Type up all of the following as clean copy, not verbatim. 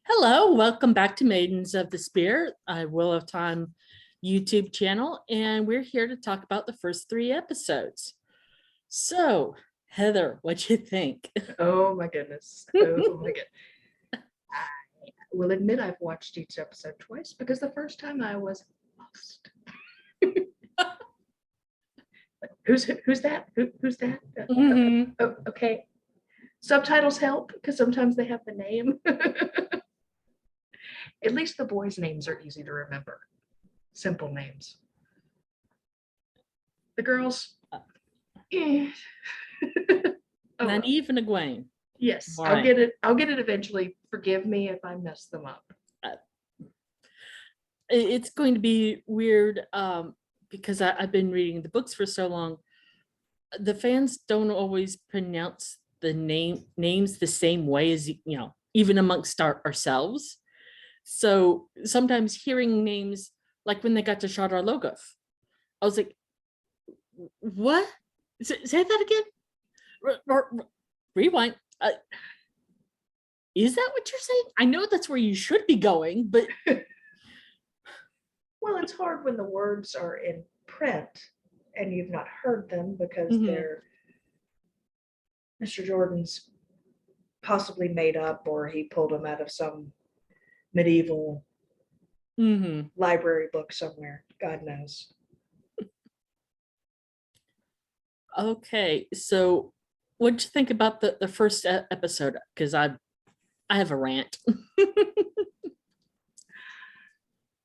Hello, welcome back to Maidens of the Spear, a Wheel of Time YouTube channel, and we're here to talk about the first 3 episodes. So, Heather, what'd you think? Oh my goodness. Oh my goodness. I will admit I've watched each episode twice because the first time I was lost. Who's that? Who's that? Oh, okay. Subtitles help because sometimes they have the name. At least the boys' names are easy to remember. Simple names. The girls. Eh. Oh, Not well. even Egwene. Yes, All I'll right. get it. I'll get it eventually. Forgive me if I mess them up. It's going to be weird because I've been reading the books for so long. The fans don't always pronounce the names the same way as, even amongst ourselves. So sometimes hearing names, like when they got to Shadar Logoth, I was like, what? Say that again? Rewind. Is that what you're saying? I know that's where you should be going, but Well, it's hard when the words are in print and you've not heard them because they're Mr. Jordan's possibly made up or he pulled them out of some medieval library book somewhere. God knows. Okay, so what'd you think about the first episode? Because I have a rant.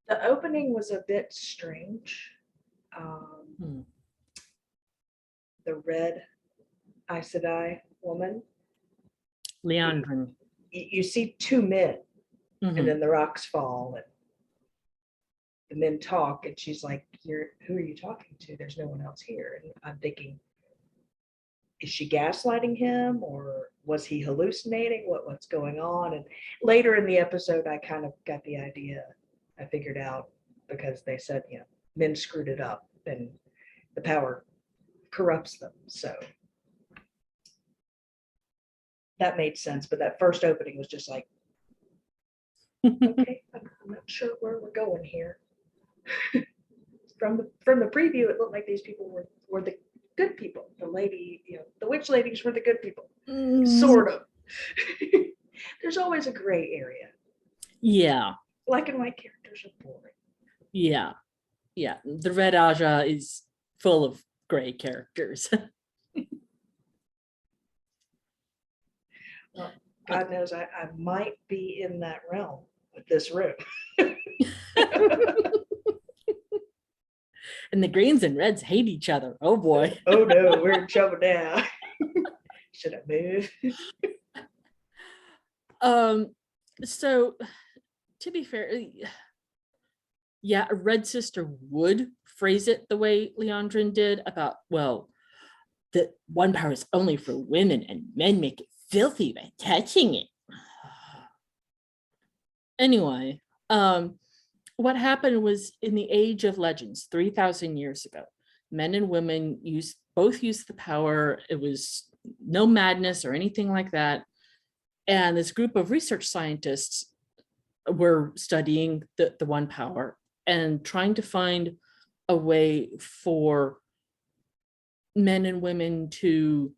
The opening was a bit strange. The red Aes Sedai woman. Leandrin. You see 2 men and then the rocks fall and the men talk and she's like, who are you talking to? There's no one else here. And I'm thinking, is she gaslighting him or was he hallucinating? What's going on? And later in the episode, I kind of got the idea. I figured out because they said, men screwed it up and the power corrupts them. So that made sense. But that first opening was just like, okay, I'm not sure where we're going here. From the preview, it looked like these people were the good people. The lady, the witch ladies were the good people. Sort of. There's always a gray area. Yeah. Black and white characters are boring. Yeah. Yeah. The Red Aja is full of gray characters. Well, God knows I might be in that realm with this room. And the greens and reds hate each other. Oh boy. Oh no, we're in trouble now. Should I move? So to be fair, yeah, a red sister would phrase it the way Leandrin did about, well, the one power is only for women and men make it filthy by touching it. Anyway, what happened was in the age of legends 3,000 years ago, men and women both used the power. It was no madness or anything like that. And this group of research scientists were studying the one power and trying to find a way for men and women to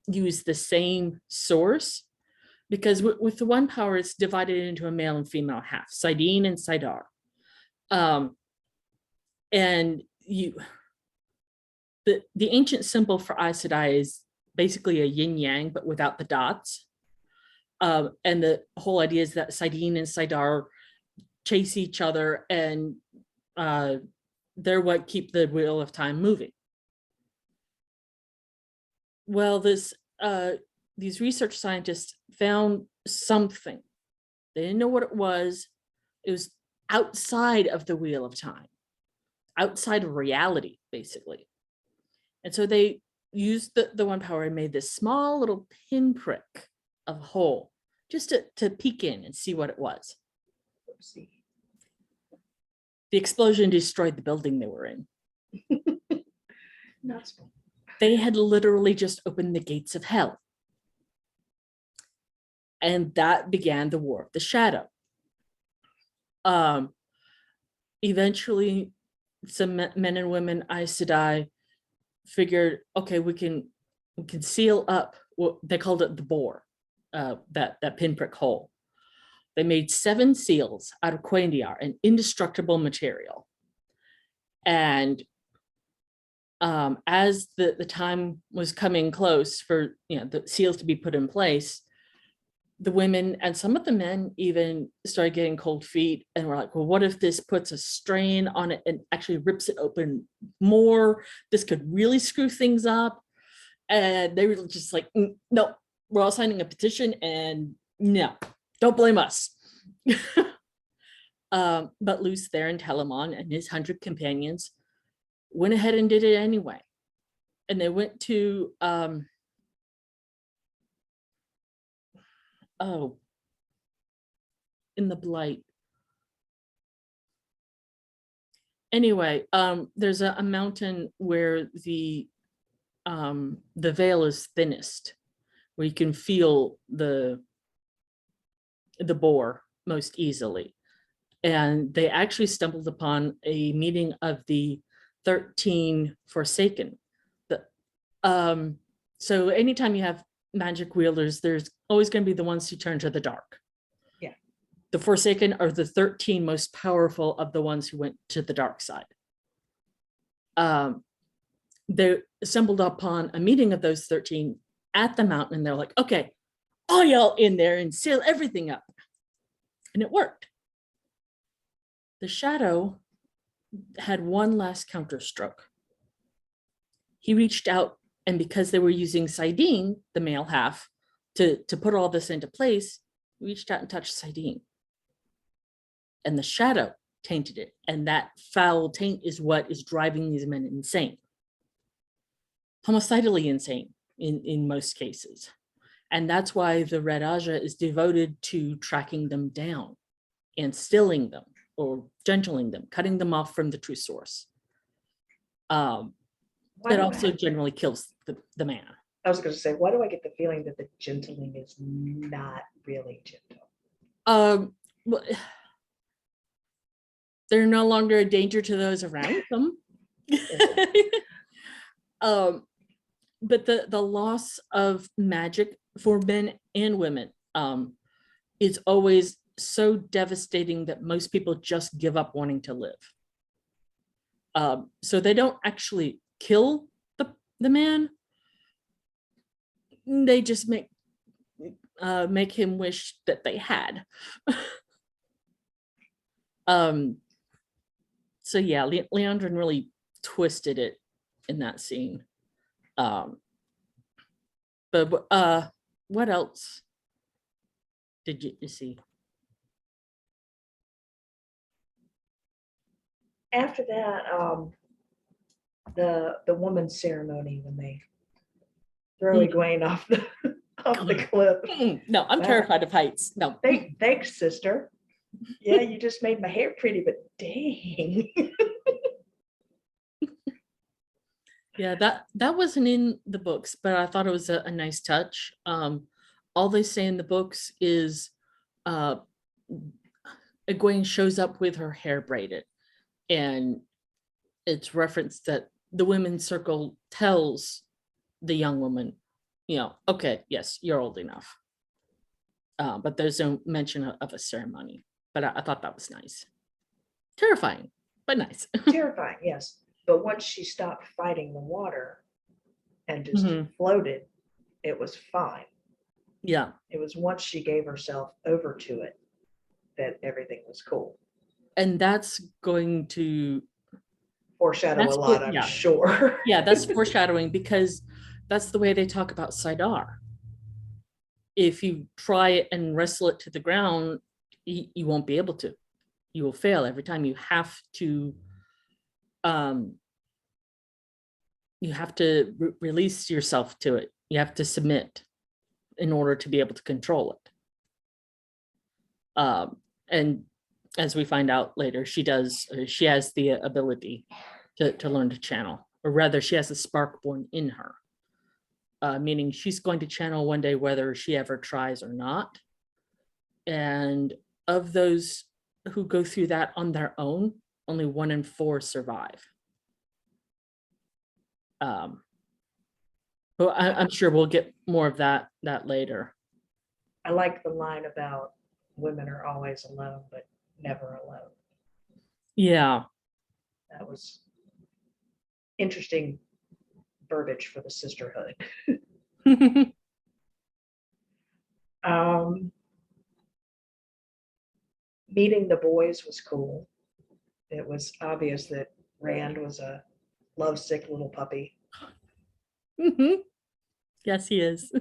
use the same source, because with the one power, it's divided into a male and female half, Sidene and Sidar. And the ancient symbol for Aes Sedai is basically a yin yang, but without the dots. And the whole idea is that Sidene and Sidar chase each other, and they're what keep the wheel of time moving. Well, these research scientists found something. They didn't know what it was. It was outside of the wheel of time, outside of reality, basically. And so they used the one power and made this small little pinprick of a hole just to peek in and see what it was. Oopsie. The explosion destroyed the building they were in. Not small. They had literally just opened the gates of hell. And that began the War of the Shadow. Eventually, some men and women, Aes Sedai, figured, okay, we can seal up what they called it, the bore, that pinprick hole. They made 7 seals out of Quaindiar, an indestructible material. And as the time was coming close for the seals to be put in place, the women and some of the men even started getting cold feet and were like, well, what if this puts a strain on it and actually rips it open more? This could really screw things up. And they were just like, no, we're all signing a petition, and no, don't blame us. But Lews Therin Telamon and his 100 companions went ahead and did it anyway. And they went to in the Blight. Anyway, there's a mountain where the veil is thinnest, where you can feel the bore most easily. And they actually stumbled upon a meeting of the 13 Forsaken. So anytime you have magic wielders, there's always going to be the ones who turn to the dark. Yeah. The Forsaken are the 13 most powerful of the ones who went to the dark side. They stumbled upon a meeting of those 13 at the mountain, and they're like, okay, all y'all in there and seal everything up. And it worked. The Shadow had one last counterstroke. He reached out, and because they were using Saidin, the male half, to put all this into place, he reached out and touched Saidin. And the Shadow tainted it. And that foul taint is what is driving these men insane. Homicidally insane in most cases. And that's why the Red Aja is devoted to tracking them down and stilling them or gentling them, cutting them off from the true source. It also generally kills the man. I was going to say, why do I get the feeling that the gentling is not really gentle? Well, they're no longer a danger to those around them. But the loss of magic for men and women is always so devastating that most people just give up wanting to live. So they don't actually kill the man. They just make him wish that they had. So yeah, Leandrin really twisted it in that scene. But what else did you see? After that, the woman's ceremony when they throw Egwene off the cliff. No, I'm terrified of heights. No. Thanks, sister. Yeah, you just made my hair pretty, but dang. Yeah, that wasn't in the books, but I thought it was a nice touch. All they say in the books is Egwene shows up with her hair braided, and it's referenced that the women's circle tells the young woman, okay, yes, you're old enough. But there's no mention of a ceremony. But I thought that was nice. Terrifying, but nice. Terrifying, yes. But once she stopped fighting the water and just floated, it was fine. Yeah. It was once she gave herself over to it that everything was cool. And that's going to foreshadow a lot, I'm sure. Yeah, that's foreshadowing, because that's the way they talk about Saidar. If you try it and wrestle it to the ground, you won't be able to. You will fail every time. You have to release yourself to it. You have to submit in order to be able to control it. And as we find out later, she has the ability to learn to channel, or rather she has a spark born in her, meaning she's going to channel one day whether she ever tries or not. And of those who go through that on their own, only 1 in 4 survive. But I'm sure we'll get more of that later. I like the line about women are always alone, but never alone. Yeah. That was interesting verbiage for the sisterhood. Meeting the boys was cool. It was obvious that Rand was a lovesick little puppy. Yes, he is.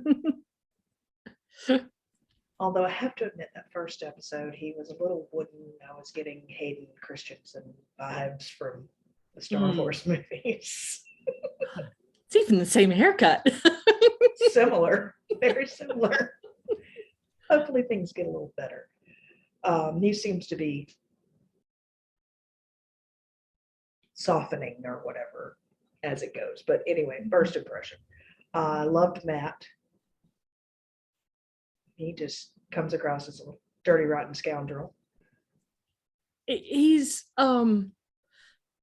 Although I have to admit that first episode, he was a little wooden. I was getting Hayden Christensen vibes from the Star Wars movies. It's even the same haircut. Similar, very similar. Hopefully things get a little better. He seems to be softening or whatever as it goes. But anyway, first impression. I loved Matt. He just comes across as a dirty, rotten scoundrel. He's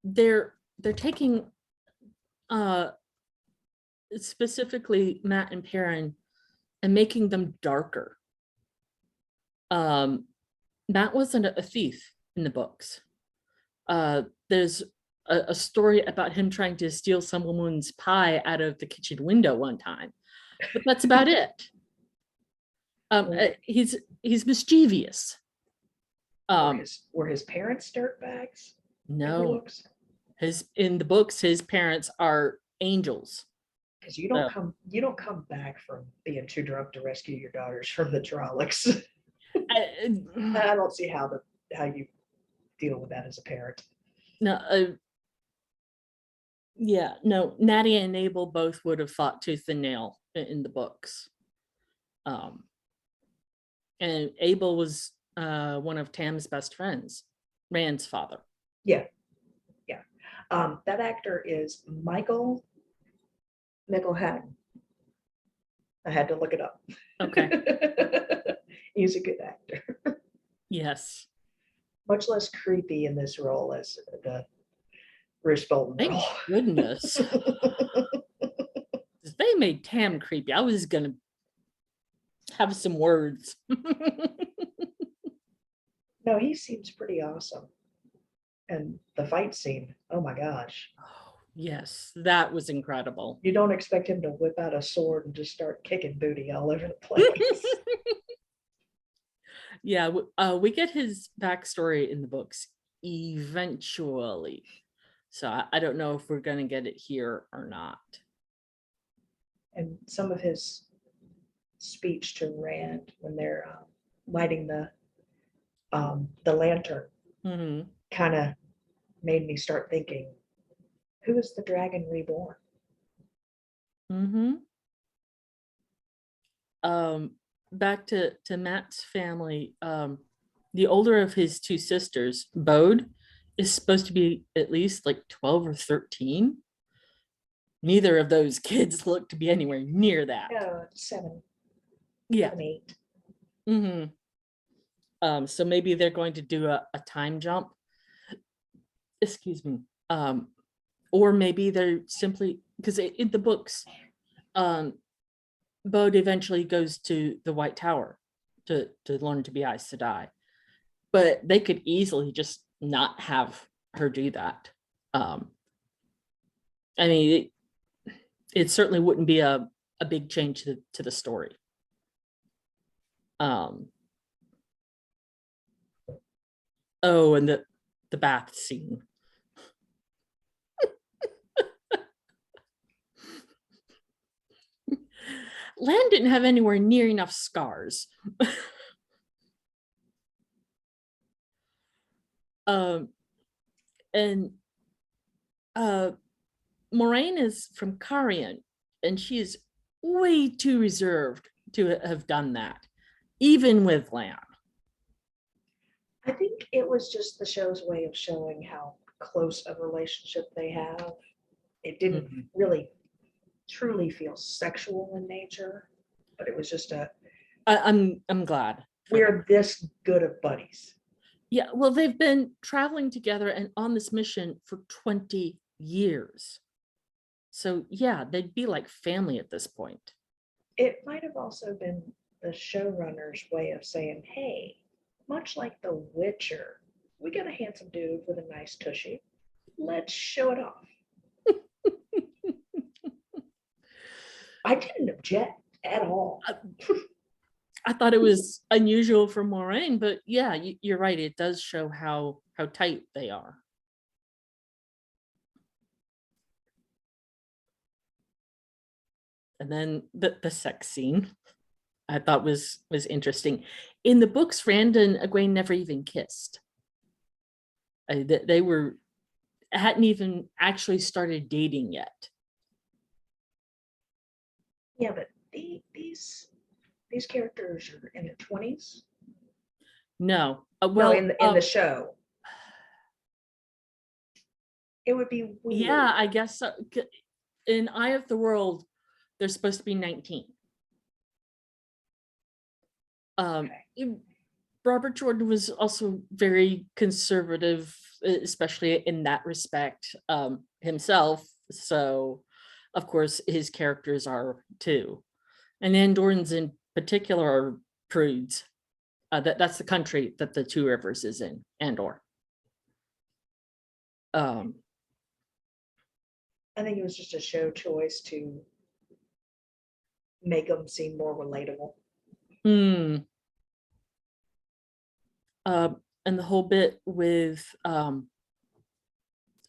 they're taking specifically Matt and Perrin and making them darker. Matt wasn't a thief in the books. There's a story about him trying to steal some woman's pie out of the kitchen window one time, but that's about it. He's mischievous. Were his parents dirtbags? No, in the books, his parents are angels. Because you don't come back from being too drunk to rescue your daughters from the Trollocs. I don't see how you deal with that as a parent. No, yeah, no. Natty and Abel both would have fought tooth and nail in the books. And Abel was one of Tam's best friends, Rand's father. Yeah. That actor is Michael Mickelhatton. I had to look it up. Okay. He's a good actor. Yes. Much less creepy in this role as the Bruce Bolton Thank role. goodness. They made Tam creepy. I was gonna have some words. No, he seems pretty awesome. And the fight scene, oh my gosh. Oh, yes, that was incredible. You don't expect him to whip out a sword and just start kicking booty all over the place. Yeah, we get his backstory in the books eventually. So I don't know if we're going to get it here or not. And some of his speech to Rand when they're lighting the lantern kind of made me start thinking, who is the dragon reborn? Back to Matt's family, the older of his 2 sisters, Bode, is supposed to be at least like 12 or 13. Neither of those kids look to be anywhere near that. 7. Yeah. 7, 8. So maybe they're going to do a time jump. Excuse me. Or maybe they're simply, because in the books, Bode eventually goes to the White Tower to learn to be Aes Sedai. But they could easily just not have her do that. I mean, it certainly wouldn't be a big change to the story. Oh, and the bath scene. Lan didn't have anywhere near enough scars. And Moraine is from Carian, and she is way too reserved to have done that, even with Lan. I think it was just the show's way of showing how close a relationship they have. It didn't really truly feel sexual in nature, but it was just I'm glad. we're this good of buddies. Yeah, well, they've been traveling together and on this mission for 20 years. So yeah, they'd be like family at this point. It might have also been the showrunner's way of saying, hey, much like The Witcher, we got a handsome dude with a nice tushy. Let's show it off. I didn't object at all. I thought it was unusual for Moraine, but yeah, you're right. It does show how tight they are. And then the sex scene I thought was interesting. In the books, Rand and Egwene never even kissed. They hadn't even actually started dating yet. Yeah, but these characters are in their 20s. No, Well, in the show, it would be weird. Yeah, I guess so. In Eye of the World, they're supposed to be 19. Robert Jordan was also very conservative, especially in that respect, himself. So, of course, his characters are too. And Andorans in particular are prudes. That's the country that the Two Rivers is in, Andor. I think it was just a show choice to make them seem more relatable. And the whole bit with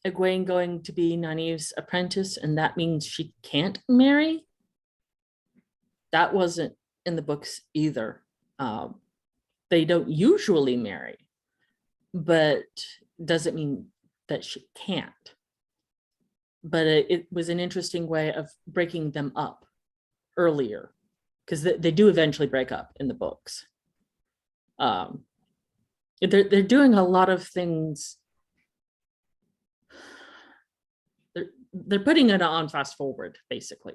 Egwene going to be Nynaeve's apprentice, and that means she can't marry. That wasn't in the books either. They don't usually marry, but doesn't mean that she can't. But it was an interesting way of breaking them up earlier, because they do eventually break up in the books. They're doing a lot of things. They're putting it on fast forward, basically,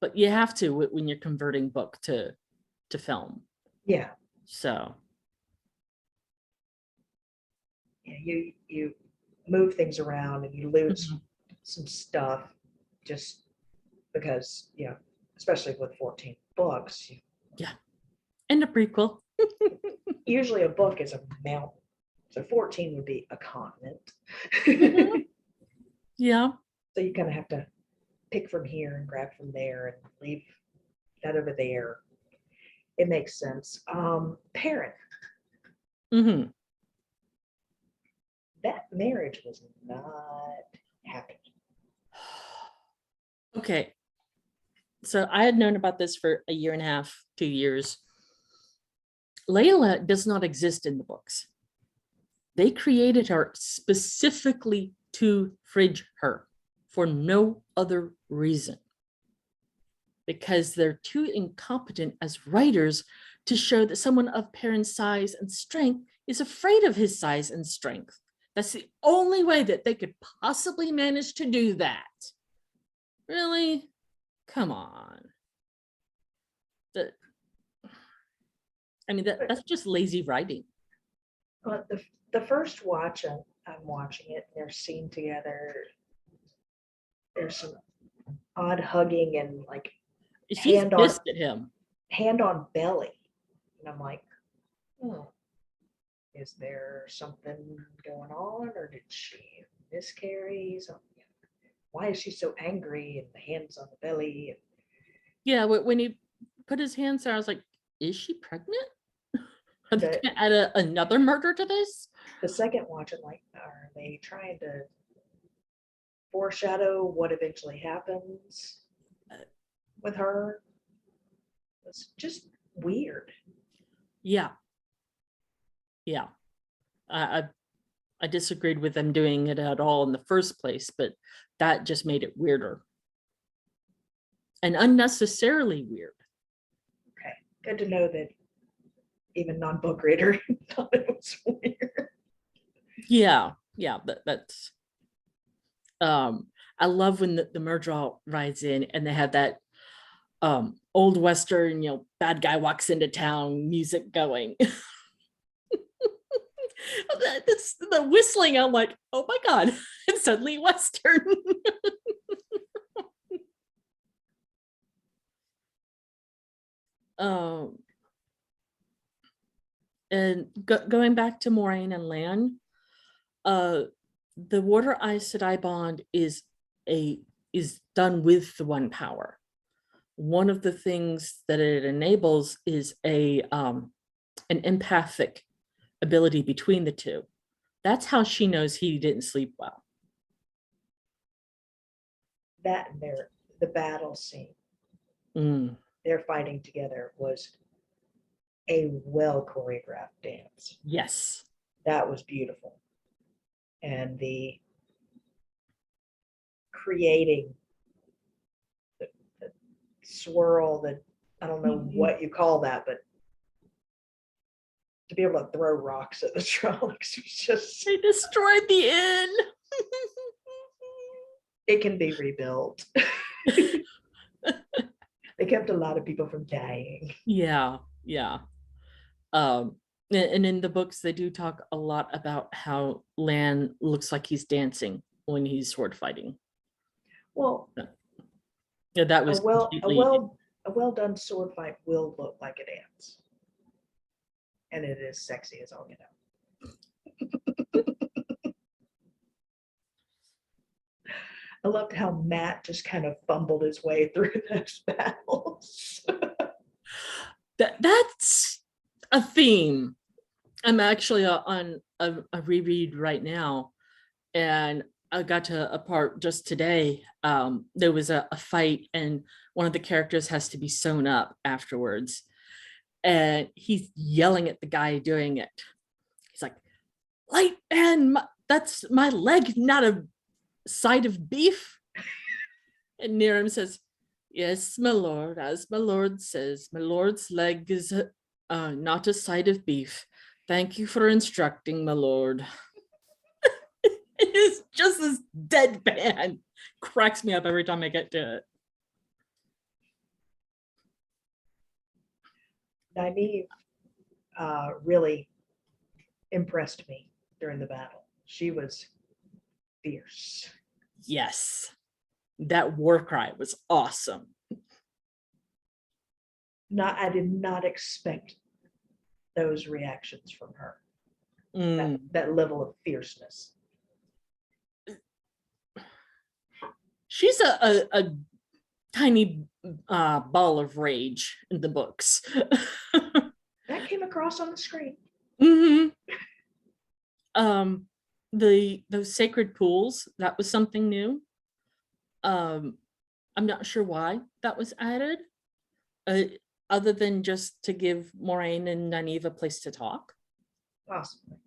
but you have to when you're converting book to film. Yeah. So yeah, you move things around and you lose some stuff just because, especially with 14 books. Yeah, and a prequel. Usually a book is a mountain, so 14 would be a continent. Yeah. So you kind of have to pick from here and grab from there and leave that over there. It makes sense. Perrin. That marriage was not happening. Okay. So I had known about this for a year and a half, 2 years. Layla does not exist in the books. They created her specifically to fridge her for no other reason. Because they're too incompetent as writers to show that someone of Perrin's size and strength is afraid of his size and strength. That's the only way that they could possibly manage to do that. Really? Come on. That's just lazy writing. But the first watch, I'm watching it, and they're seen together. There's some odd hugging and like She's pissed at him. Hand on belly. And I'm like, is there something going on, or did she miscarry? Why is she so angry and the hands on the belly? Yeah, when he put his hands there, I was like, is she pregnant? Are they going to add another murder to this? The second watch, I'm like, are they trying to foreshadow what eventually happens with her? It's just weird. Yeah. I disagreed with them doing it at all in the first place, but that just made it weirder and unnecessarily weird. Okay, good to know that even non-book reader thought it was weird. Yeah, that's I love when the Murdraw rides in and they have that old Western, bad guy walks into town, music going. That's the whistling. I'm like, oh my God, it's suddenly Western. um, and going back to Moraine and Lan, uh, the water ice sedai bond is done with the one power. One of the things that it enables is an empathic ability between the two. That's how she knows he didn't sleep well. That and the battle scene, they're fighting together, was a well choreographed dance. Yes. That was beautiful. And the creating the swirl, that I don't know what you call that, but to be able to throw rocks at the Trollocs was just. They destroyed the inn. It can be rebuilt. They kept a lot of people from dying. Yeah. And in the books, they do talk a lot about how Lan looks like he's dancing when he's sword fighting. Well, yeah, that was a well done sword fight will look like a dance, and it is sexy as all get out. I loved how Matt just kind of fumbled his way through those battles. That's a theme. I'm actually on a reread right now, and I got to a part just today. There was a fight, and one of the characters has to be sewn up afterwards, and he's yelling at the guy doing it. He's like, "Light man, that's my leg, not a side of beef." And Niram says, "Yes, my lord, as my lord says, my lord's leg is not a side of beef. Thank you for instructing, my lord." It is just this deadpan. Cracks me up every time I get to it. Nynaeve really impressed me during the battle. She was fierce. Yes. That war cry was awesome. I did not expect those reactions from her. That level of fierceness. She's a tiny ball of rage in the books. That came across on the screen. Those sacred pools, that was something new. I'm not sure why that was added, other than just to give Moraine and Nynaeve a place to talk. Possibly.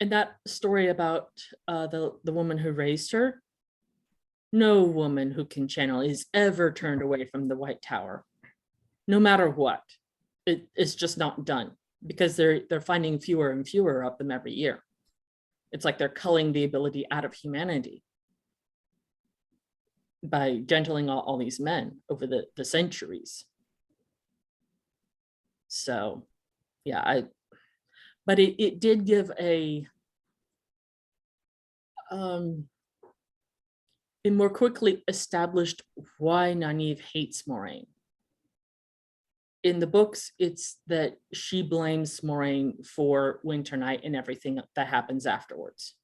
And that story about the woman who raised her, no woman who can channel is ever turned away from the White Tower, no matter what. It's just not done, because they're finding fewer and fewer of them every year. It's like they're culling the ability out of humanity by gentling all these men over the centuries. So yeah, but it did give it more quickly established why Nynaeve hates Moraine. In the books, it's that she blames Moraine for Winter Night and everything that happens afterwards.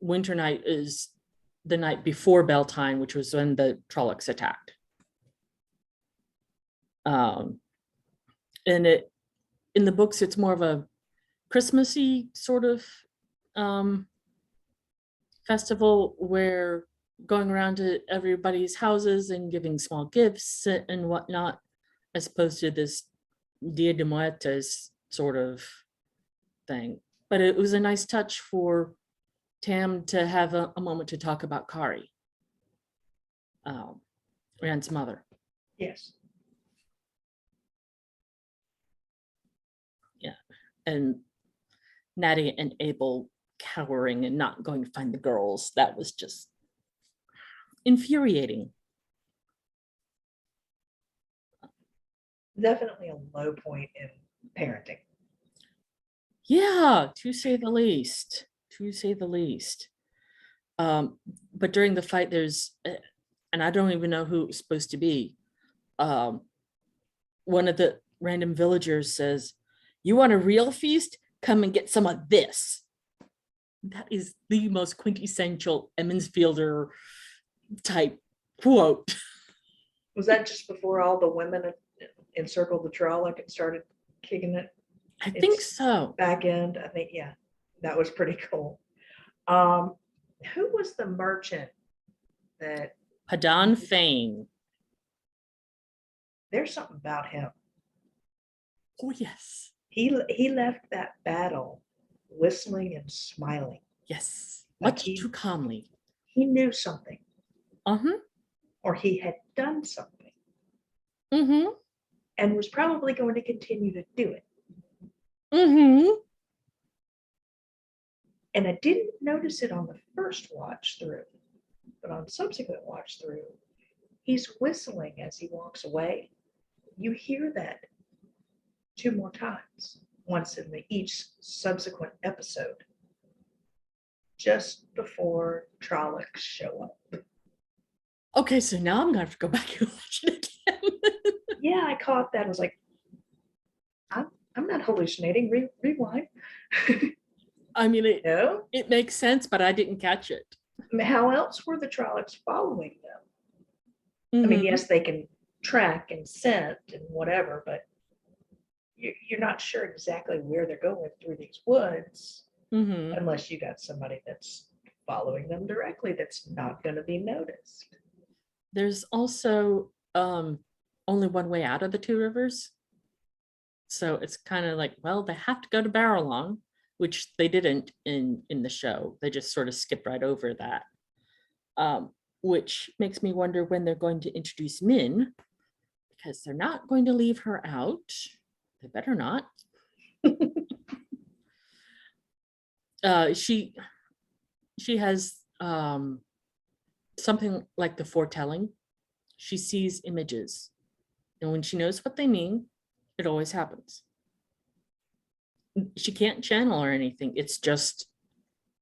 Winter Night is the night before Beltane, which was when the Trollocs attacked. And in the books, it's more of a Christmassy sort of festival, where going around to everybody's houses and giving small gifts and whatnot, as opposed to this Dia de Muertos sort of thing. But it was a nice touch for Tam to have a moment to talk about Kari, Rand's mother. Yes. Yeah. And Natty and Abel cowering and not going to find the girls. That was just infuriating. definitely a low point in parenting. Yeah, to say the least. To say the least. But during the fight, there's, and I don't even know who it's supposed to be. One of the random villagers says, "You want a real feast? Come and get some of this." That is the most quintessential Emmonsfielder type quote. Was that just before all the women encircled the Trolloc and started kicking it? I think It's so. back end, I think, yeah, that was pretty cool. Who was the merchant that Padan Fane. there's something about him. Oh, yes. He left that battle whistling and smiling. Yes. Like Much too calmly. he knew something, Uh-huh. or he had done something, Mm-hmm. and was probably going to continue to do it. Mm-hmm. And I didn't notice it on the first watch through, but on subsequent watch through, he's whistling as he walks away. You hear that 2 more times, once in each subsequent episode, just before Trollocs show up. Okay, so now I'm gonna have to go back and watch it again. Yeah, I caught that. I was like, I'm not hallucinating. Rewind. I mean, No. it makes sense, but I didn't catch it. I mean, how else were the Trollocs following them? I mean, Mhm. yes, they can track and scent and whatever, but you're not sure exactly where they're going through these woods Mhm. unless you got somebody that's following them directly that's not going to be noticed. There's also only one way out of the two rivers. So it's kind of like, well, they have to go to Barrowlong, which they didn't in the show. They just sort of skipped right over that. Which makes me wonder when they're going to introduce Min, because they're not going to leave her out. They better not. She has something like the foretelling. She sees images, and when she knows what they mean, it always happens. She can't channel or anything. It's just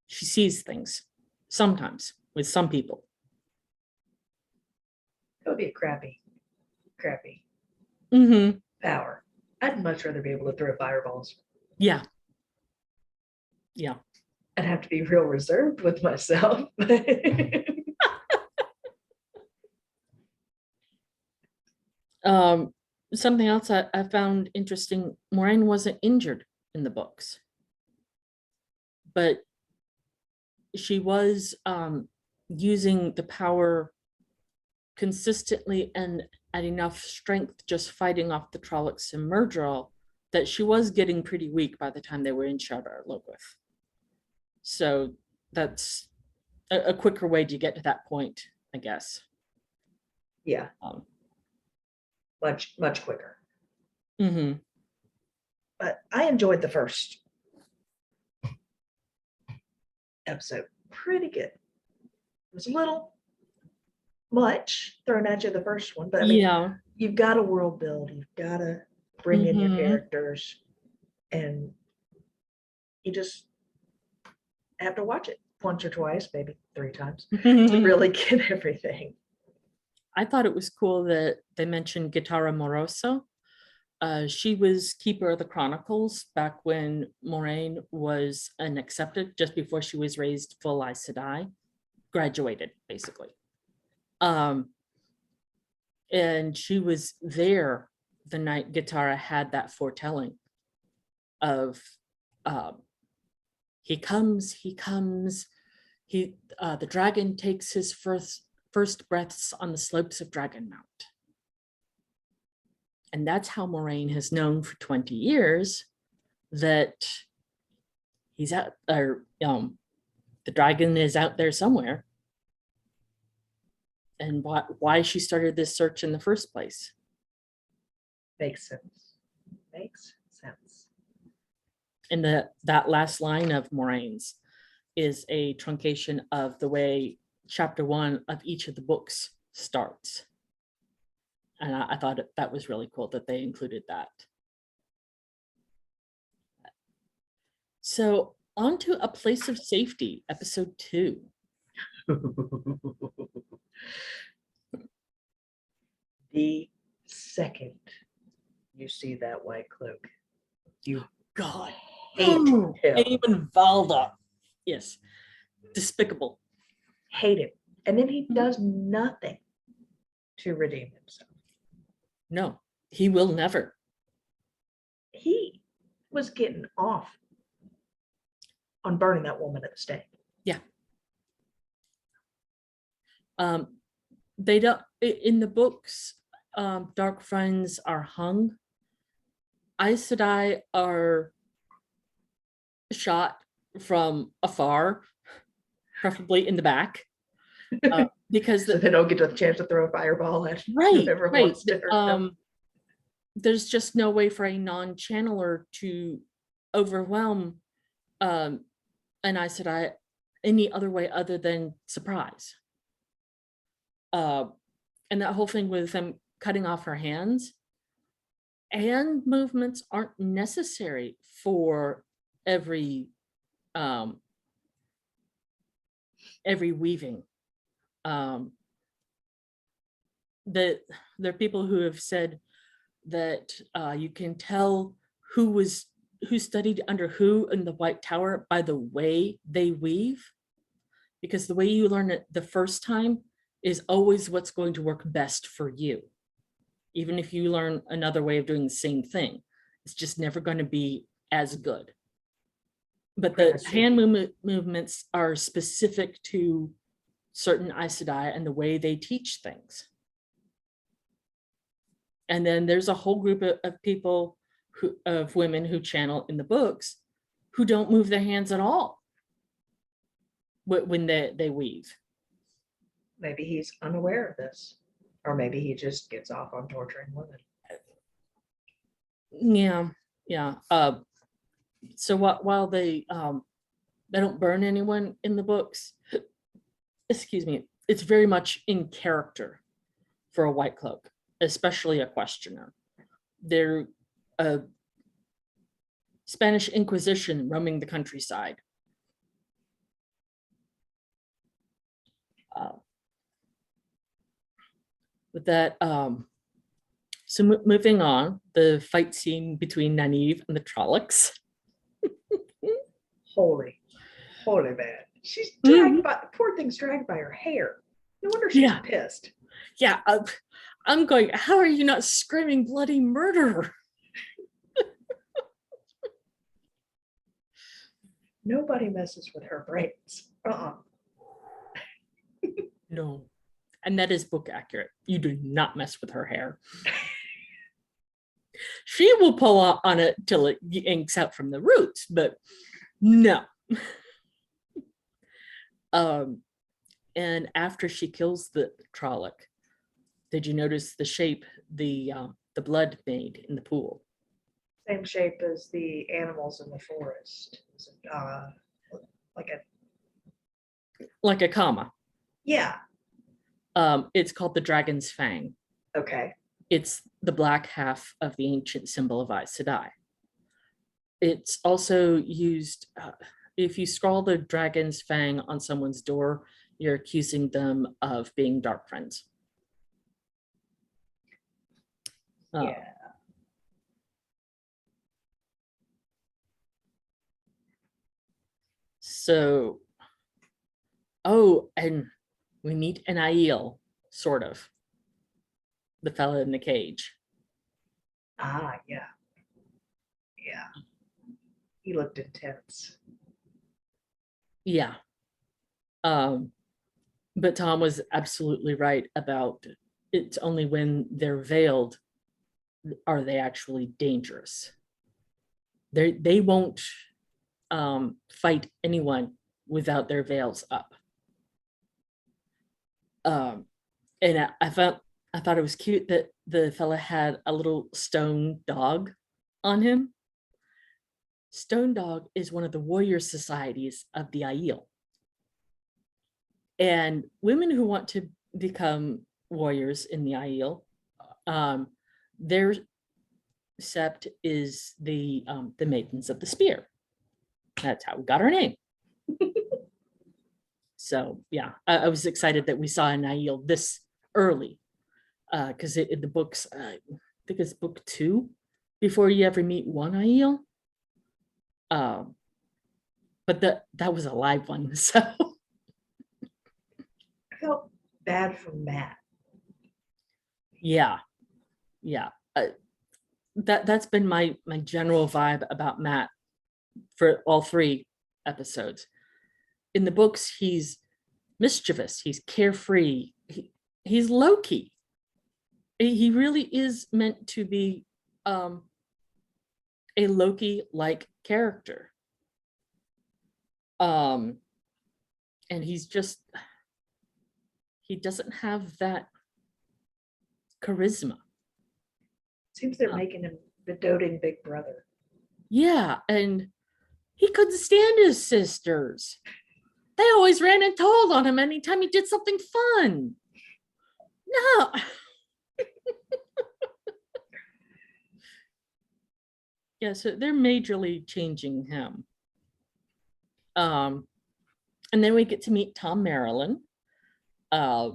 she sees things sometimes with some people. It would be a crappy Mm-hmm. power. I'd much rather be able to throw fireballs. Yeah. Yeah. I'd have to be real reserved with myself. Something else I found interesting, Moraine wasn't injured in the books, but she was using the power consistently and at enough strength just fighting off the Trollocs and Myrddraal that she was getting pretty weak by the time they were in Shadar Logoth. So that's a quicker way to get to that point, I guess. Yeah, much quicker. Mm-hmm. But I enjoyed the first episode. Pretty good. It was a little much thrown at you the first one, but I mean, Yeah. you've got to world build, you've got to bring in your characters, and you just have to watch it once or twice, maybe 3 times, to really get everything. I thought it was cool that they mentioned Guitarra Moroso. She was keeper of the Chronicles back when Moraine was an accepted, just before she was raised full Aes Sedai, graduated basically. And she was there the night Guitarra had that foretelling of he comes, the dragon takes his first breaths on the slopes of Dragon Mount. And that's how Moraine has known for 20 years that he's out, or the dragon is out there somewhere. And why she started this search in the first place. Makes sense. Makes sense. And that last line of Moraine's is a truncation of the way chapter 1 of each of the books starts. And I thought that was really cool that they included that. So on to A Place of Safety, episode 2. The second you see that white cloak, you God. hate him. And even Valda. Yes. Despicable. Hate him. And then he does nothing to redeem himself. No, he will never. He was getting off on burning that woman at the stake. Yeah. They don't, in the books, Dark Friends are hung. Aes Sedai are shot from afar, preferably in the back, because So they don't get a chance to throw a fireball at whoever right. wants to hurt them. There's just no way for a non-channeler to overwhelm an Aes Sedai any other way other than surprise. And that whole thing with them cutting off her hands, hand movements aren't necessary for every weaving. There are people who have said that you can tell who studied under who in the White Tower by the way they weave, because the way you learn it the first time is always what's going to work best for you. Even if you learn another way of doing the same thing, it's just never going to be as good. But the hand movements are specific to certain Aes Sedai and the way they teach things. And then there's a whole group of people, of women who channel in the books, who don't move their hands at all when they weave. Maybe he's unaware of this, or maybe he just gets off on torturing women. Yeah. So while they don't burn anyone in the books, excuse me, it's very much in character for a White Cloak, especially a questioner. They're a Spanish Inquisition roaming the countryside. With that, so moving on, the fight scene between Nynaeve and the Trollocs. Holy man. She's dragged by, poor thing's dragged by her hair. No wonder she's pissed. Yeah, I'm going, how are you not screaming bloody murder? Nobody messes with her brains. No. And that is book accurate. You do not mess with her hair. She will pull on it till it yanks out from the roots, but no. And after she kills the Trolloc, did you notice the shape the blood made in the pool? Same shape as the animals in the forest. Like a comma. Yeah. It's called the Dragon's Fang. Okay. It's the black half of the ancient symbol of Aes Sedai. It's also used, if you scrawl the Dragon's Fang on someone's door, you're accusing them of being Dark Friends. Yeah. So, and we meet an Aiel, sort of. The fella in the cage. Yeah. Yeah. He looked intense. Yeah. But Tom was absolutely right about it's only when they're veiled are they actually dangerous. They won't fight anyone without their veils up. And I thought it was cute that the fella had a little stone dog on him. Stone Dog is one of the warrior societies of the Aiel. And women who want to become warriors in the Aiel Their sept is the Maidens of the Spear. That's how we got our name. So yeah, I was excited that we saw an Aiel this early, because in the books, I think it's book 2, before you ever meet one Aiel. But that was a live one, so I felt bad for Matt. yeah. That's been my general vibe about Matt for all 3 episodes. In the books, he's mischievous, he's carefree, he's low-key. He really is meant to be a Loki-like character. And he doesn't have that charisma. Seems they're making him the doting big brother. Yeah, and he couldn't stand his sisters. They always ran and told on him anytime he did something fun. No. Yeah, so they're majorly changing him. And then we get to meet Tom Marilyn. I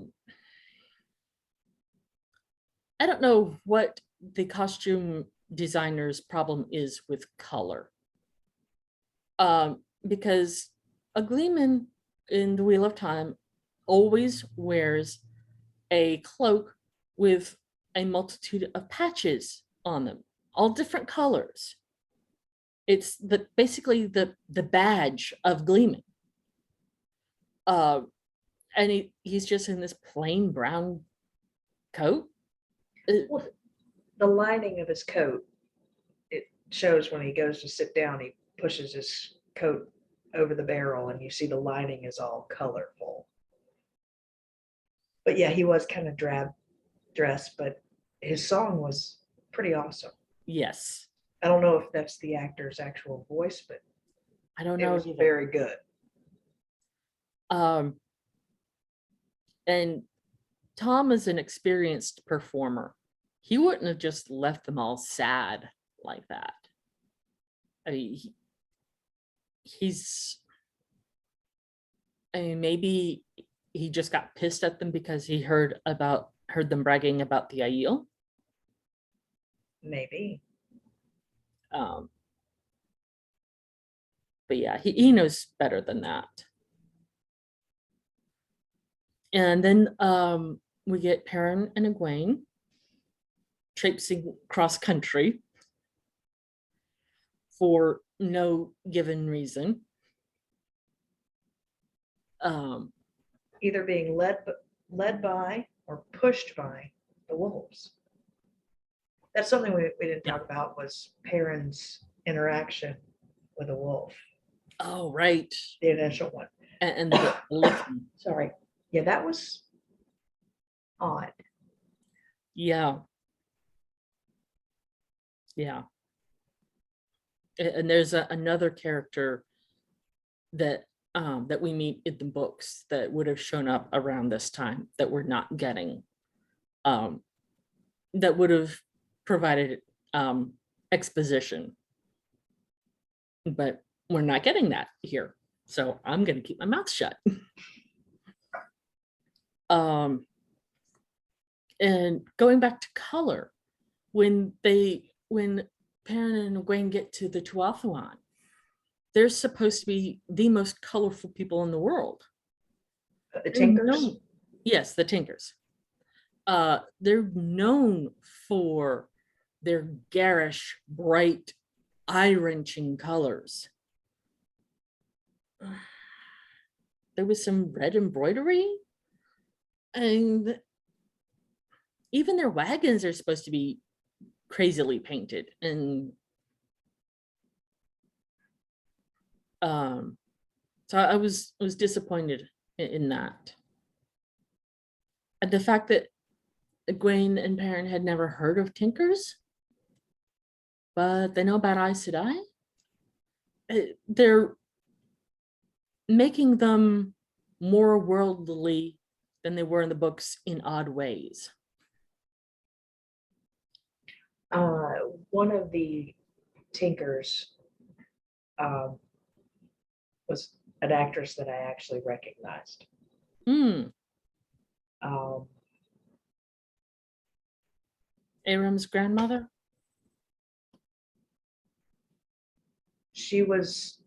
don't know what the costume designer's problem is with color. Because a Gleeman in the Wheel of Time always wears a cloak with a multitude of patches on them, all different colors. It's basically the badge of Gleeman. And he's just in this plain brown coat. Well, the lining of his coat, it shows when he goes to sit down, he pushes his coat over the barrel and you see the lining is all colorful. But yeah, he was kind of drab dressed, but his song was pretty awesome. Yes. I don't know if that's the actor's actual voice, but I don't it know was either. very good. And Tom is an experienced performer. He wouldn't have just left them all sad like that. I mean, maybe he just got pissed at them because he heard them bragging about the Aiel. Maybe. But yeah, he knows better than that. And then we get Perrin and Egwene traipsing cross country for no given reason. Either being led by or pushed by the wolves. That's something we didn't talk about, was Perrin's interaction with a wolf. Oh, right. The initial one. And the licking. Sorry. Yeah, that was odd. Yeah. And there's another character that we meet in the books that would have shown up around this time that we're not getting. That would have provided exposition. But we're not getting that here. So I'm going to keep my mouth shut. And going back to color, when Perrin and Egwene get to the Tuathalan, they're supposed to be the most colorful people in the world. The Tinkers? Yes, the Tinkers. They're known for their garish, bright, eye-wrenching colors. There was some red embroidery, and even their wagons are supposed to be crazily painted. And so I was disappointed in that. And the fact that Egwene and Perrin had never heard of Tinkers, but they know about Aes Sedai. They're making them more worldly than they were in the books in odd ways. One of the Tinkers um, was an actress that I actually recognized. Mm. Um, Aram's grandmother? she was,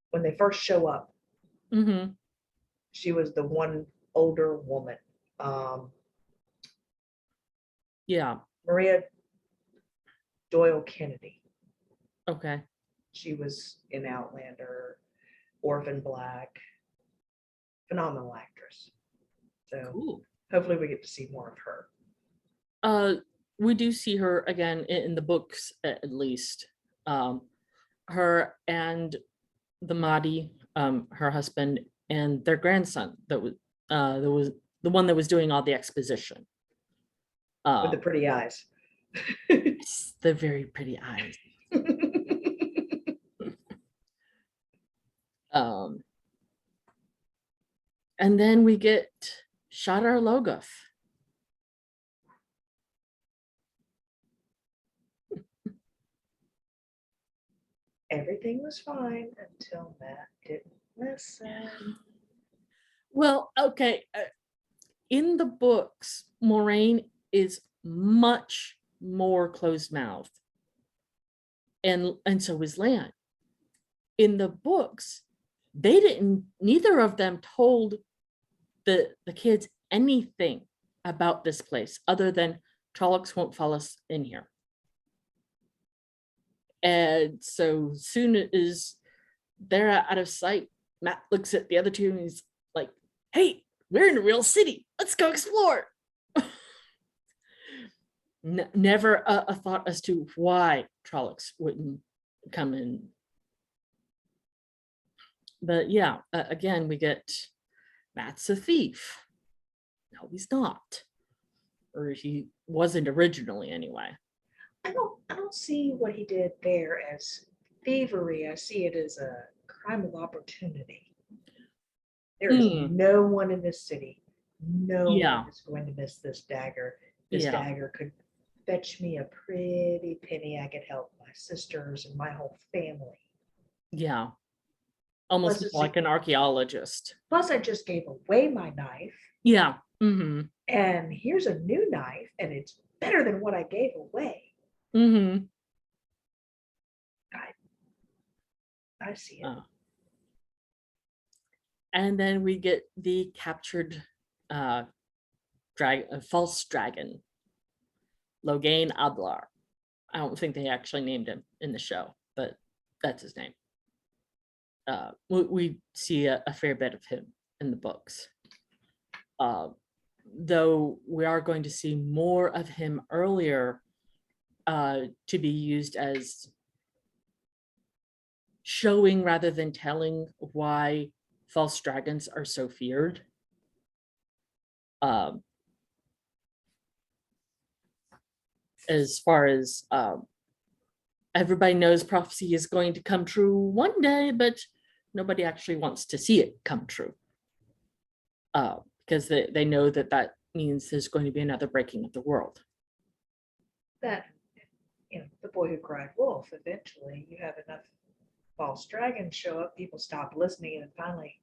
when they first show up, Mm-hmm. she was the one older woman. Um, Yeah. Maria Doyle Kennedy. Okay. She was in Outlander, Orphan Black, phenomenal actress. So Cool. hopefully we get to see more of her. Uh, we do see her again in the books at least. Um, her and the Mahdi, her husband, and their grandson that was the one that was doing all the exposition. With the Um, pretty eyes. the very pretty eyes. Um, and then we get Shadar Logoth. Everything was fine until Matt didn't listen. Well, okay. In the books, Moraine is much more closed-mouthed, and so is Lan. In the books, they didn't. Neither of them told the kids anything about this place other than Trollocs won't follow us in here. And so soon as they're out of sight, Matt looks at the other two and he's like, "Hey, we're in a real city. Let's go explore." Never a thought as to why Trollocs wouldn't come in. But yeah, again, we get Matt's a thief. No, he's not. Or he wasn't originally anyway. I don't see what he did there as thievery. I see it as a crime of opportunity. There is no one in this city. No Yeah. one is going to miss this dagger. This Yeah. dagger could fetch me a pretty penny. I could help my sisters and my whole family. Yeah. Almost Plus, like an archaeologist. plus I just gave away my knife. Yeah. Mm-hmm. And here's a new knife, and it's better than what I gave away. Mm-hmm. I see it. And then we get the captured false dragon, Logain Adlar. I don't think they actually named him in the show, but that's his name. We see a fair bit of him in the books. Though we are going to see more of him earlier to be used as showing rather than telling why false dragons are so feared. As far as everybody knows prophecy is going to come true one day, but nobody actually wants to see it come true. Because they know that means there's going to be another breaking of the world. That, the boy who cried wolf, eventually you have enough false dragons show up, people stop listening, and finally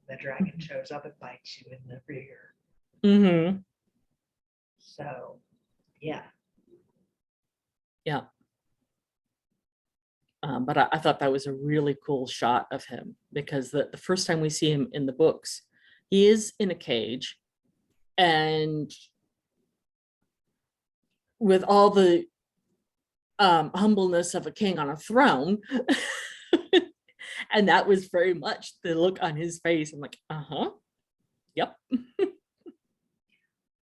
the dragon shows up and bites you in the rear. Mm-hmm. So, yeah. Yeah. But I thought that was a really cool shot of him because the first time we see him in the books, he is in a cage and with all the humbleness of a king on a throne. And that was very much the look on his face. I'm like, uh-huh. Yep.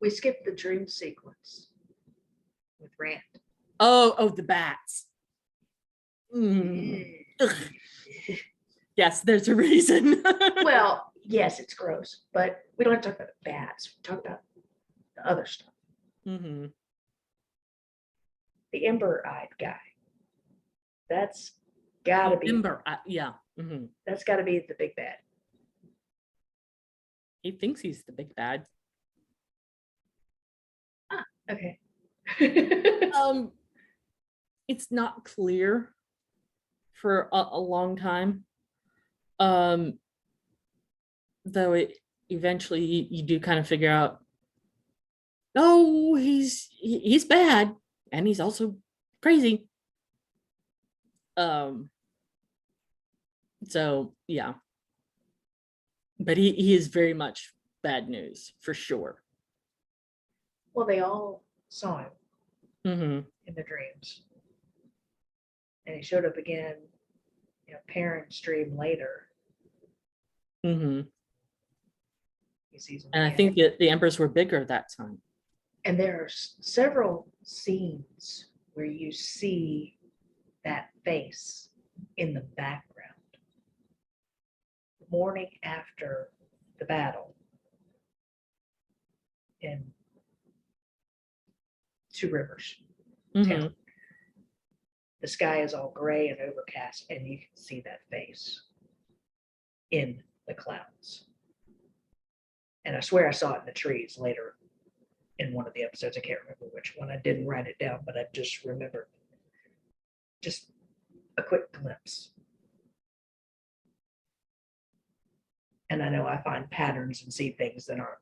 We skipped the dream sequence with Rand. Oh, the bats. Mm. Yes, there's a reason. Well, yes, it's gross, but we don't have to talk about the bats. We talk about the other stuff. Mm-hmm. The ember-eyed guy. That's gotta be. Ember, yeah. Mm-hmm. That's gotta be the big bad. He thinks he's the big bad. Okay. Um, it's not clear for a long time. Um, though it eventually you do kind of figure out, oh, he's bad and he's also crazy. Um, so yeah, but he is very much bad news for sure. Well, they all saw him Mm-hmm. in their dreams. And he showed up again, parents' dream later. Mm-hmm. He sees him And I again. think that the emperors were bigger that time. And there are several scenes where you see that face in the background. The morning after the battle in Two Rivers Mm-hmm. town. The sky is all gray and overcast, and you can see that face in the clouds. And I swear I saw it in the trees later in one of the episodes. I can't remember which one. I didn't write it down, but I just remember just a quick glimpse. And I know I find patterns and see things that aren't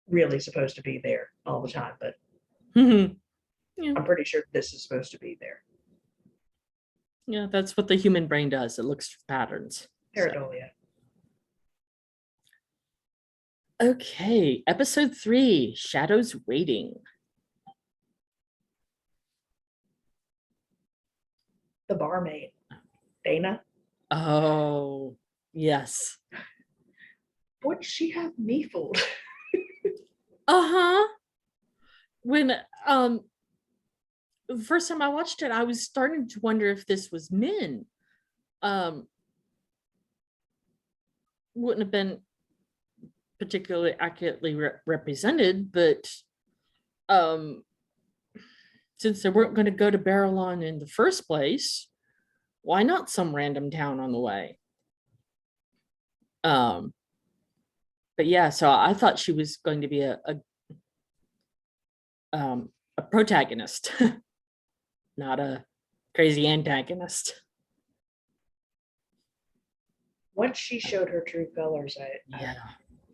really supposed to be there all the time, but Mm-hmm. Yeah. I'm pretty sure this is supposed to be there. Yeah, that's what the human brain does. It looks for patterns. Pareidolia. So. Okay, episode 3, Shadows Waiting. The barmaid, Dana. Oh, yes. What did she have me fooled? Uh-huh. When the first time I watched it, I was starting to wonder if this was Min. Wouldn't have been particularly accurately represented, but since they weren't going to go to Barrelon in the first place, why not some random town on the way? But yeah, so I thought she was going to be a protagonist, not a crazy antagonist. Once she showed her true colors,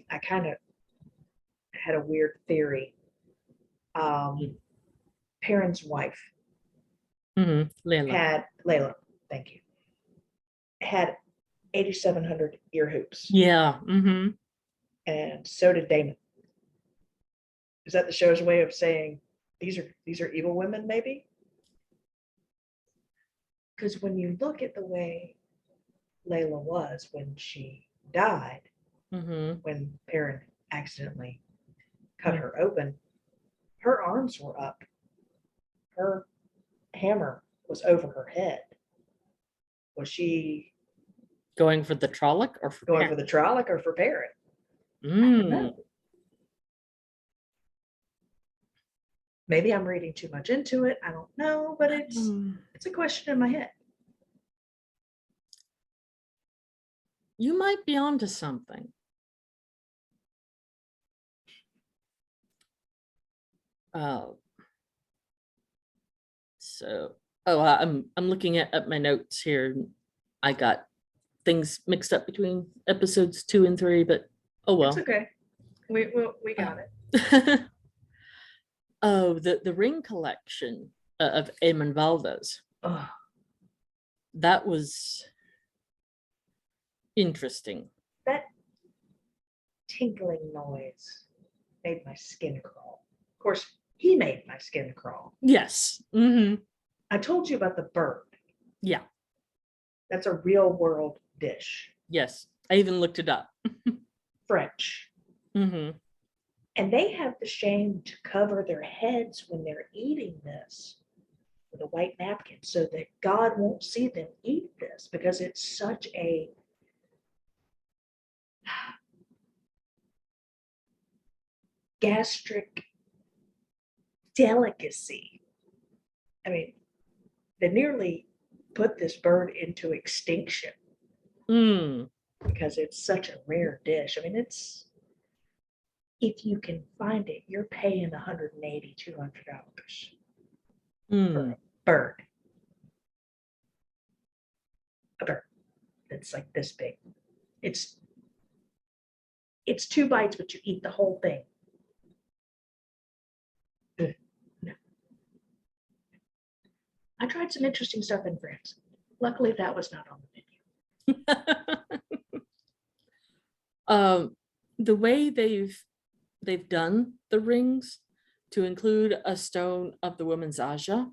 I kind of had a weird theory. Perrin's wife Layla. Layla, thank you, had 8,700 ear hoops. Yeah. And so did Damon. Is that the show's way of saying these are evil women, maybe? Because when you look at the way Layla was when she died, when Perrin accidentally cut her open, her arms were up. Her hammer was over her head. Was she going for the Trolloc or for going for the Trolloc or for Perrin? I don't know. Maybe I'm reading too much into it. I don't know, but it's a question in my head. You might be onto something. I'm looking at my notes here. I got things mixed up between episodes 2 and 3, but oh well. It's okay. We got it. Oh, the ring collection of Eamon Valdez. Oh, that was interesting. That tinkling noise made my skin crawl. Of course, he made my skin crawl. Yes. I told you about the bird. Yeah. That's a real world dish. Yes. I even looked it up. French. And they have the shame to cover their heads when they're eating this with a white napkin so that God won't see them eat this, because it's such a gastric delicacy. I mean, they nearly put this bird into extinction because it's such a rare dish. I mean, if you can find it, you're paying $180, $200 for Hmm. a bird. A bird that's like this big. It's 2 bites, but you eat the whole thing. No. I tried some interesting stuff in France. Luckily, that was not on the menu. The way they've done the rings to include a stone of the woman's Aja,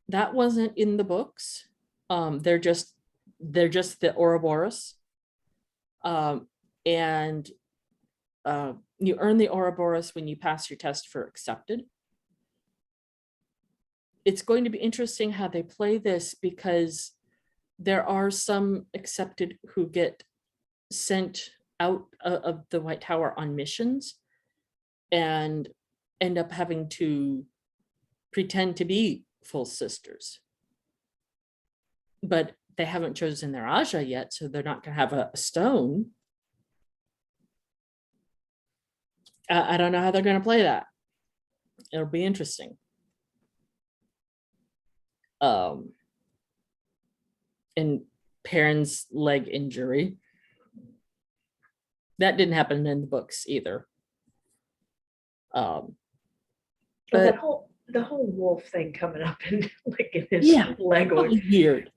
that wasn't in the books. They're just the Ouroboros. And you earn the Ouroboros when you pass your test for accepted. It's going to be interesting how they play this, because there are some accepted who get sent out of the White Tower on missions and end up having to pretend to be full sisters. But they haven't chosen their Aja yet, so they're not going to have a stone. I don't know how they're going to play that. It'll be interesting. And Perrin's leg injury, that didn't happen in the books either. But But the whole wolf thing coming up and like in his leg. Weird.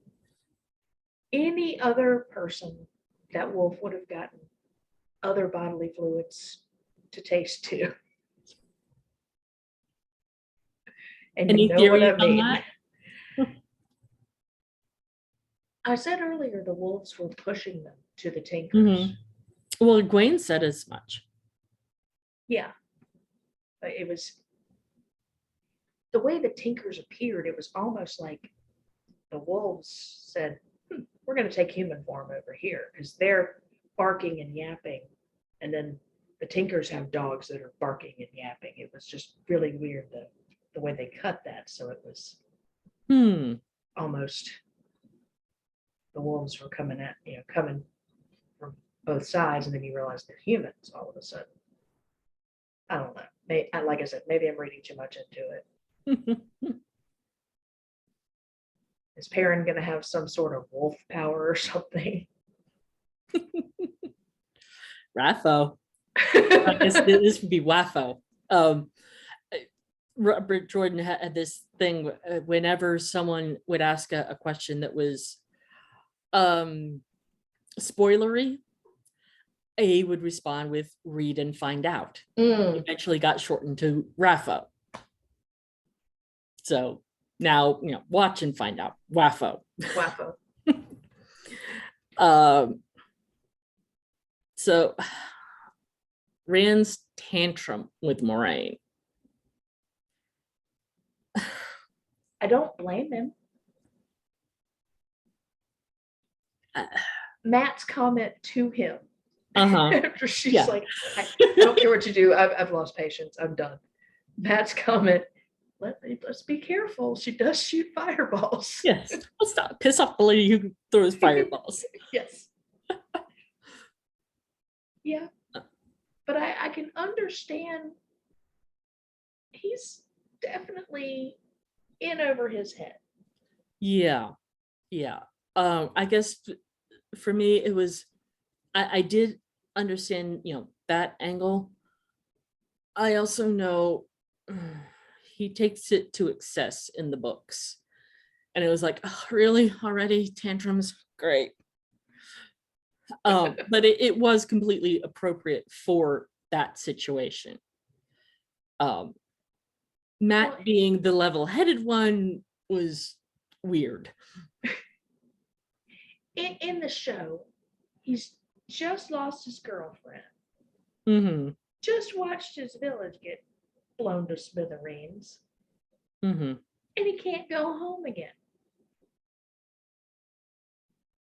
Any other person, that wolf would have gotten other bodily fluids to taste too. And Any you know theories what I on mean. that? I said earlier the wolves were pushing them to the Tinkers. Well, Gwen said as much. Yeah. But it was the way the Tinkers appeared, it was almost like the wolves said, we're going to take human form over here, because they're barking and yapping. And then the Tinkers have dogs that are barking and yapping. It was just really weird the way they cut that. So it was almost the wolves were coming from both sides, and then you realize they're humans all of a sudden. I don't know. Like I said, maybe I'm reading too much into it. Is Perrin going to have some sort of wolf power or something? Raffo. I guess this would be Waffo. Robert Jordan had this thing whenever someone would ask a question that was spoilery, he would respond with read and find out. Eventually got shortened to Raffo. So now, watch and find out. Waffo. So Rand's tantrum with Moraine. I don't blame him. Matt's comment to him after she's like, I don't care what you do. I've lost patience. I'm done. Matt's comment, let's be careful. She does shoot fireballs. Yes. Let's not piss off the lady who throws fireballs. Yes. Yeah. But I can understand he's definitely in over his head. Yeah. I guess for me it was I did understand that angle. I also know he takes it to excess in the books, and it was like, oh, really already tantrums, great. But it was completely appropriate for that situation. Matt being the level-headed one was weird. In the show, he's just lost his girlfriend. Just watched his village get blown to smithereens. And he can't go home again.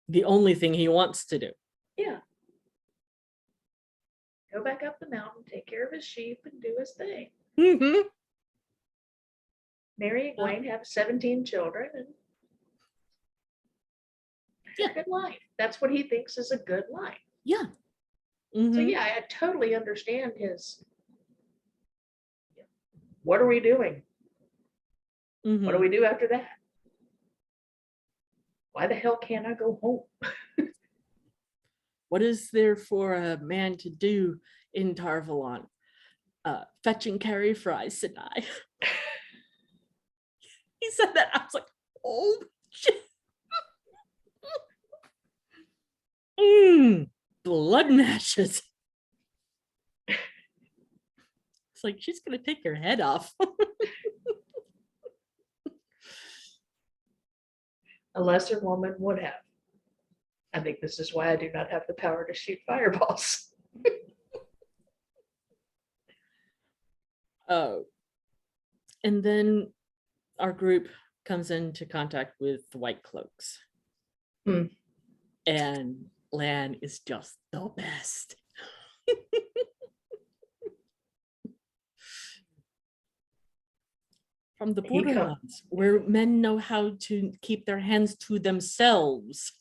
The only thing he wants to do. Yeah. Go back up the mountain, take care of his sheep, and do his thing. Mary and Gwen have 17 children, and a good life. That's what he thinks is a good life. Yeah. So Mhm. yeah, I totally understand his, what are we doing? What do Mhm. we do after that? Why the hell can't I go home? What is there for a man to do in Tarvalon? Fetch and carry fries, said I. He said that. I was like, oh shit. Blood matches. It's like she's gonna take your head off. A lesser woman would have. I think this is why I do not have the power to shoot fireballs. Oh, and then our group comes into contact with the White Cloaks. Hmm. And Lan is just the best. From the He come, borderlands, where men know how to keep their hands to themselves.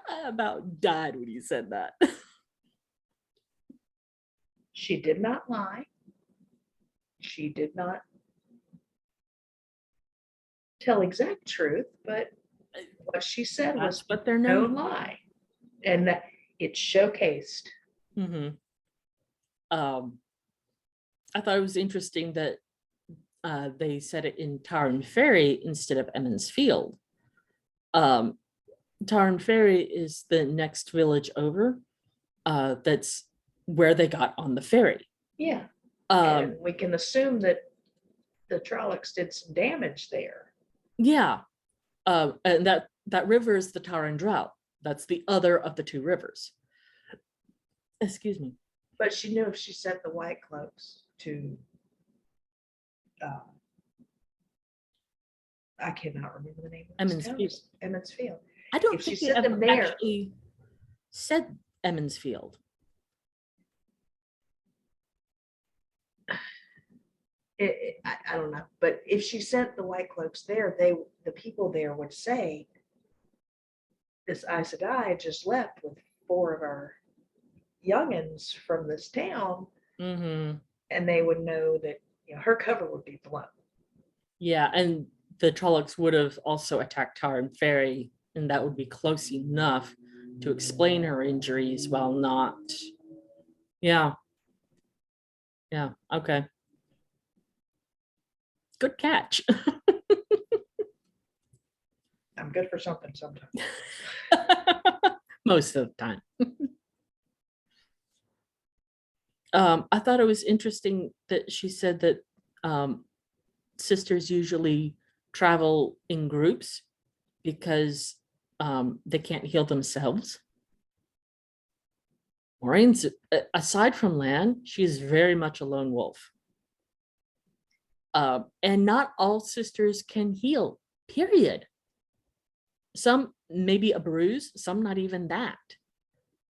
I about died when he said that. she did not lie. She did not tell exact truth, but what she said was That's what they're no known. lie. And that it showcased. Mhm. I thought it was interesting that they said it in Tarn Ferry instead of Emmons Field. Tarn Ferry is the next village over. That's where they got on the ferry. Yeah. Um, And we can assume that the Trollocs did some damage there. yeah, and that river is the Taran Drought. That's the other of the two rivers. Excuse me. But she knew if she sent the White Cloaks to, I cannot remember the name of Emmons this town, Field. Emmons Field. I don't If she think they sent ever them there, actually said Emmons Field. I don't know, but if she sent the White Cloaks there, the people there would say, this Aes Sedai just left with 4 of our youngins from this town, Mm-hmm. and they would know that, you know, her cover would be blown. Yeah, and the Trollocs would have also attacked Taran Ferry, and that would be close enough to explain her injuries while not. Yeah. Yeah. Okay. Good catch. I'm good for something sometimes. Most of the time. I thought it was interesting that she said that sisters usually travel in groups because they can't heal themselves. Maureen's, aside from Lan, she is very much a lone wolf. And not all sisters can heal, period. Some maybe a bruise, some not even that.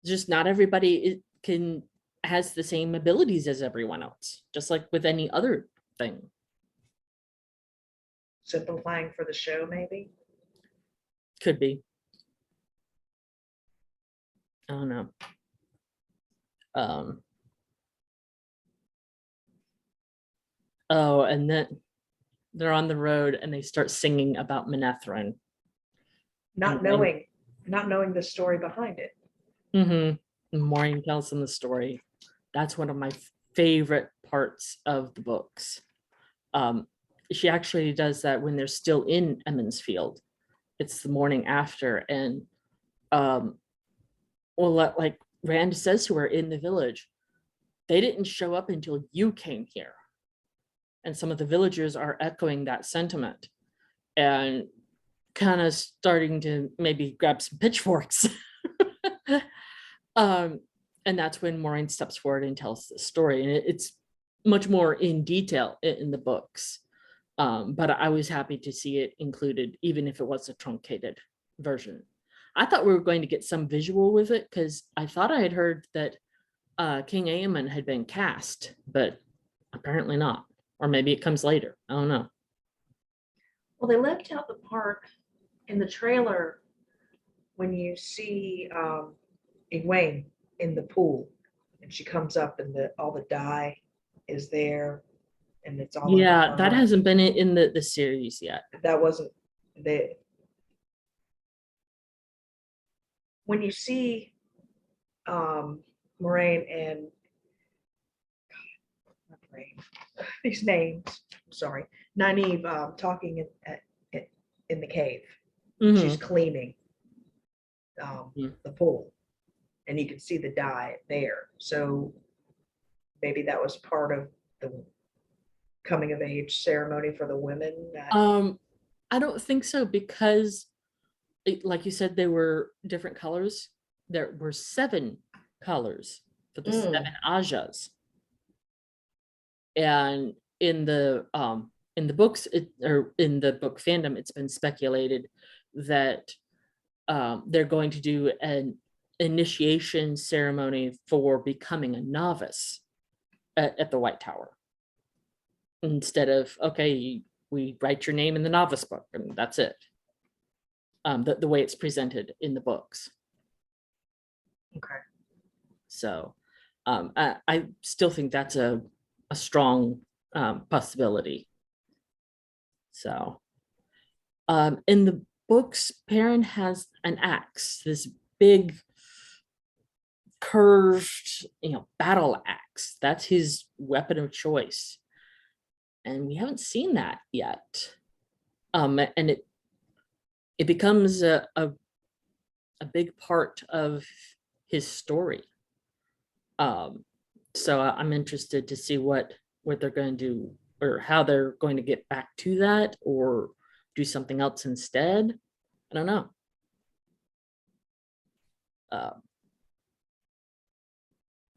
Just not everybody can has the same abilities as everyone else, just like with any other thing. Simplifying for the show, maybe. Could be. I don't know. Oh, and then they're on the road and they start singing about Manethrin. Not knowing the story behind it. Mm-hmm. Maureen tells them the story. That's one of my favorite parts of the books. She actually does that when they're still in Emmons Field. It's the morning after, and like Rand says to her in the village, they didn't show up until you came here. And some of the villagers are echoing that sentiment and kind of starting to maybe grab some pitchforks. And that's when Maureen steps forward and tells the story. And it's much more in detail in the books. But I was happy to see it included, even if it was a truncated version. I thought we were going to get some visual with it because I thought I had heard that King Aemon had been cast, but apparently not. Or maybe it comes later. I don't know. Well, they left out the part in the trailer when you see Egwene in the pool and she comes up and all the dye is there and it's all over Yeah, that her. hasn't been in the series yet. That wasn't the when you see Moraine and not Moraine, these names, sorry, Nynaeve talking in the cave. She's Mhm. cleaning Mhm. the pool and you can see the dye there. So maybe that was part of the coming of age ceremony for the women. I don't think so, because like you said, they were different colors. There were 7 colors for the 7 Mm, Ajas. And in the books, or in the book fandom, it's been speculated that they're going to do an initiation ceremony for becoming a novice at the White Tower, instead of, okay, we write your name in the novice book and that's it. The way it's presented in the books. okay. So I still think that's a strong possibility. So in the books, Perrin has an axe, this big curved, battle axe. That's his weapon of choice. And we haven't seen that yet. And it becomes a big part of his story. So I'm interested to see what they're going to do, or how they're going to get back to that, or do something else instead. I don't know. Uh,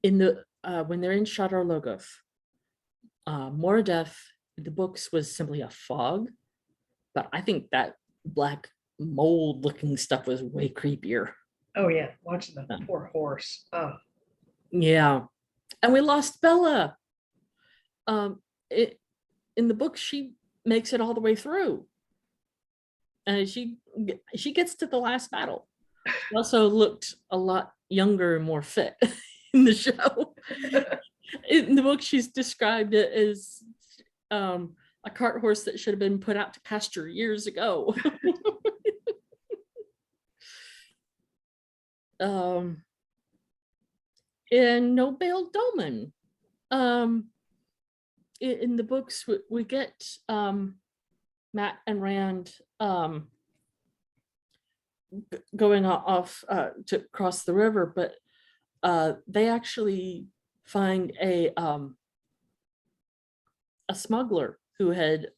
in the When they're in Shadar Logoth, Moradeth, the books was simply a fog, but I think that black mold looking stuff was way creepier. Oh yeah, watching the Um, poor horse. Oh, yeah, and we lost Bella. It In the book, she makes it all the way through, and she gets to the last battle. She also looked a lot younger and more fit in the show. In the book, she's described it as a cart horse that should have been put out to pasture years ago. um, and No Bail Dolman. Um, in the books, we get Matt and Rand going off to cross the river, but they actually find a smuggler who had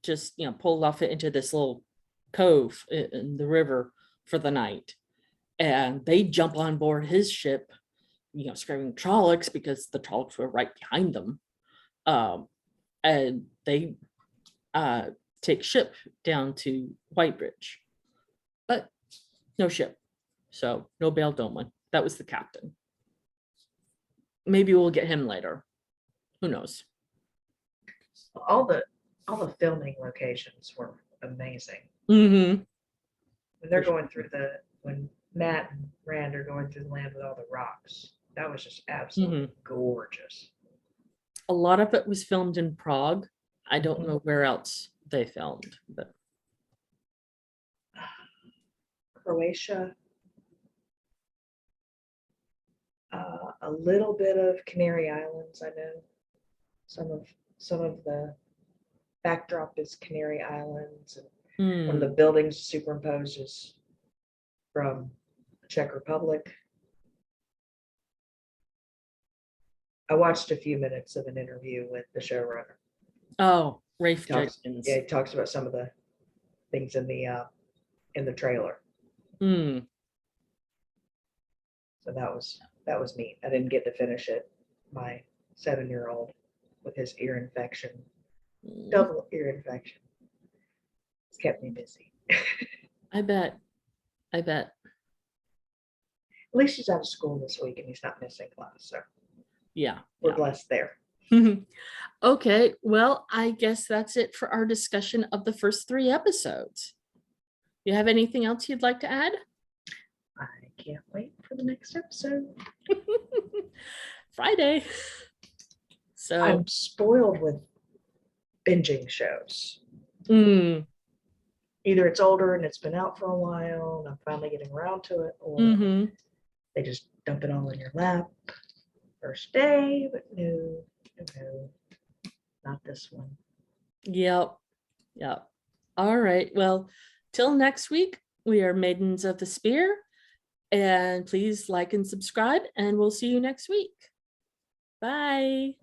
just pulled off into this little cove in the river for the night, and they jump on board his ship, screaming Trollocs, because the Trollocs were right behind them, um, and they take ship down to Whitebridge, but no ship, so no Bail Dolman. That was the captain. Maybe we'll get him later. Who knows? all the all the filming locations were amazing. Mm-hmm. When they're going through when Matt and Rand are going through the land with all the rocks, that was just absolutely Mm-hmm. gorgeous. A lot of it was filmed in Prague. I don't Mhm. know where else they filmed, but Croatia, a little bit of Canary Islands. I know some of the backdrop is Canary Islands, and one of the buildings superimposed is from the Czech Republic. I watched a few minutes of an interview with the showrunner. oh, Rafe Talks, Jenkins. yeah, he talks about some of the things in the trailer. Mm. So that was neat. I didn't get to finish it. My 7-year-old with his ear infection, double ear infection, it's kept me busy. I bet. I bet. At least he's out of school this week and he's not missing class. So Yeah. we're blessed there. Yeah. Okay. Well, I guess that's it for our discussion of the first 3 episodes. You have anything else you'd like to add? can't wait for the next episode. Friday. So I'm spoiled with binging shows. mm, Either it's older and it's been out for a while and I'm finally getting around to it, or mhm. they just dump it all in your lap first day, but no, not this one. Yep. Yep. All right. Well, till next week, we are Maidens of the Spear. And please like and subscribe, and we'll see you next week. Bye.